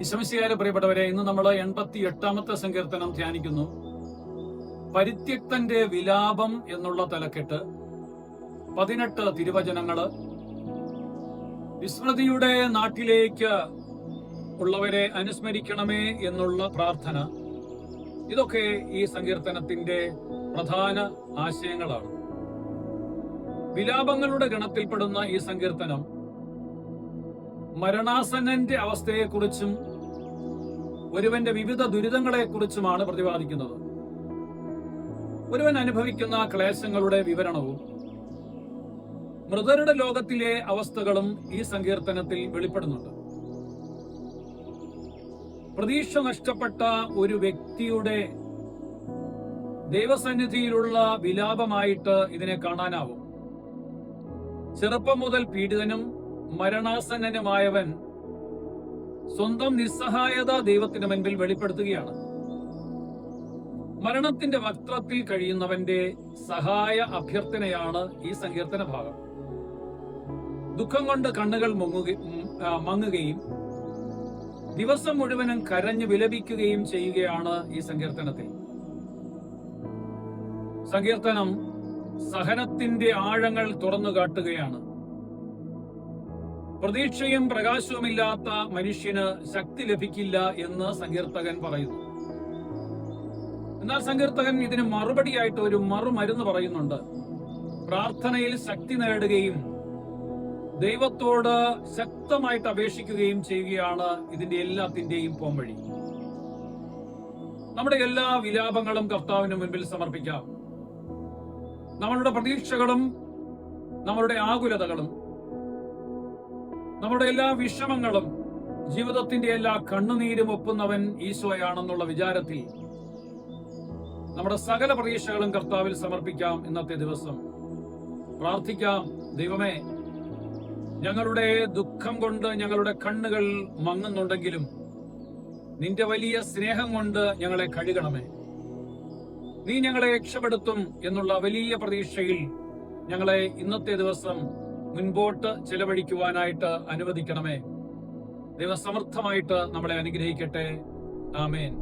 ഈശോമിശിഹായിലെ പ്രിയപ്പെട്ടവരെ, ഇന്ന് നമ്മൾ 88-ാമത്തെ സങ്കീർത്തനം ധ്യാനിക്കുന്നു. പരിത്യക്തന്റെ വിലാപം എന്നുള്ള തലക്കെട്ട്, 18 തിരുവചനങ്ങള്, വിസ്മൃതിയുടെ നാട്ടിലേക്ക് ഉള്ളവരെ അനുസ്മരിക്കണമേ എന്നുള്ള പ്രാർത്ഥന, ഇതൊക്കെ ഈ സങ്കീർത്തനത്തിന്റെ പ്രധാന ആശയങ്ങളാണ്. വിലാപങ്ങളുടെ ഗണത്തിൽപ്പെടുന്ന ഈ സങ്കീർത്തനം മരണാസന്നന്റെ അവസ്ഥയെക്കുറിച്ചും ഒരുവന്റെ വിവിധ ദുരിതങ്ങളെക്കുറിച്ചുമാണ് പ്രതിപാദിക്കുന്നത്. ഒരുവൻ അനുഭവിക്കുന്ന ക്ലേശങ്ങളുടെ വിവരണവും മൃതരുടെ ലോകത്തിലെ അവസ്ഥകളും ഈ സങ്കീർത്തനത്തിൽ വെളിപ്പെടുന്നുണ്ട്. പ്രതീക്ഷ നഷ്ടപ്പെട്ട ഒരു വ്യക്തിയുടെ ദൈവസന്നിധിയിലുള്ള വിലാപമായിട്ട് ഇതിനെ കാണാനാവും. ചെറുപ്പം മുതൽ പീഡിതനും മരണാസന്നനുമായവൻ സ്വന്തം നിസ്സഹായത ദൈവത്തിന് മുൻപിൽ വെളിപ്പെടുത്തുകയാണ്. മരണത്തിന്റെ വക്ത്രത്തിൽ കഴിയുന്നവന്റെ സഹായ അഭ്യർത്ഥനയാണ് ഈ സങ്കീർത്തന ഭാഗം. ദുഃഖം കൊണ്ട് കണ്ണുകൾ മങ്ങുകയും ദിവസം മുഴുവനും കരഞ്ഞു വിലപിക്കുകയും ചെയ്യുകയാണ് ഈ സങ്കീർത്തനത്തിൽ. സങ്കീർത്തനം സഹനത്തിന്റെ ആഴങ്ങൾ തുറന്നു കാട്ടുകയാണ്. പ്രതീക്ഷയും പ്രകാശവുമില്ലാത്ത മനുഷ്യന് ശക്തി ലഭിക്കില്ല എന്ന് സങ്കീർത്തകൻ പറയുന്നു. എന്നാൽ സങ്കീർത്തകൻ ഇതിന് മറുപടിയായിട്ട് ഒരു മറുമരുന്ന് പറയുന്നുണ്ട്. പ്രാർത്ഥനയിൽ ശക്തി നേടുകയും ദൈവത്തോട് ശക്തമായിട്ട് അപേക്ഷിക്കുകയും ചെയ്യുകയാണ് ഇതിന്റെ എല്ലാത്തിന്റെയും പോംവഴി. നമ്മുടെ എല്ലാ വിലാപങ്ങളും കർത്താവിന് മുൻപിൽ സമർപ്പിക്കാം. നമ്മളുടെ പ്രതീക്ഷകളും നമ്മളുടെ ആകുലതകളും നമ്മുടെ എല്ലാ വിഷമങ്ങളും ജീവിതത്തിന്റെ എല്ലാ കണ്ണുനീരും ഒപ്പുന്നവൻ ഈശോയാണെന്നുള്ള വിചാരത്തിൽ നമ്മുടെ സകല പ്രതീക്ഷകളും കർത്താവിൽ സമർപ്പിക്കാം. ഇന്നത്തെ ദിവസം പ്രാർത്ഥിക്കാം. ദൈവമേ, ഞങ്ങളുടെ ദുഃഖം കൊണ്ട് ഞങ്ങളുടെ കണ്ണുകൾ മങ്ങുന്നുണ്ടെങ്കിലും നിന്റെ വലിയ സ്നേഹം കൊണ്ട് ഞങ്ങളെ കഴുകണമേ. നീ ഞങ്ങളെ രക്ഷപ്പെടുത്തും എന്നുള്ള വലിയ പ്രതീക്ഷയിൽ ഞങ്ങളെ ഇന്നത്തെ ദിവസം മുൻപോട്ട് ചെലവഴിക്കുവാനായിട്ട് അനുവദിക്കണമേ. ദൈവസമർത്ഥമായിട്ട് നമ്മളെ അനുഗ്രഹിക്കട്ടെ. ആമേൻ.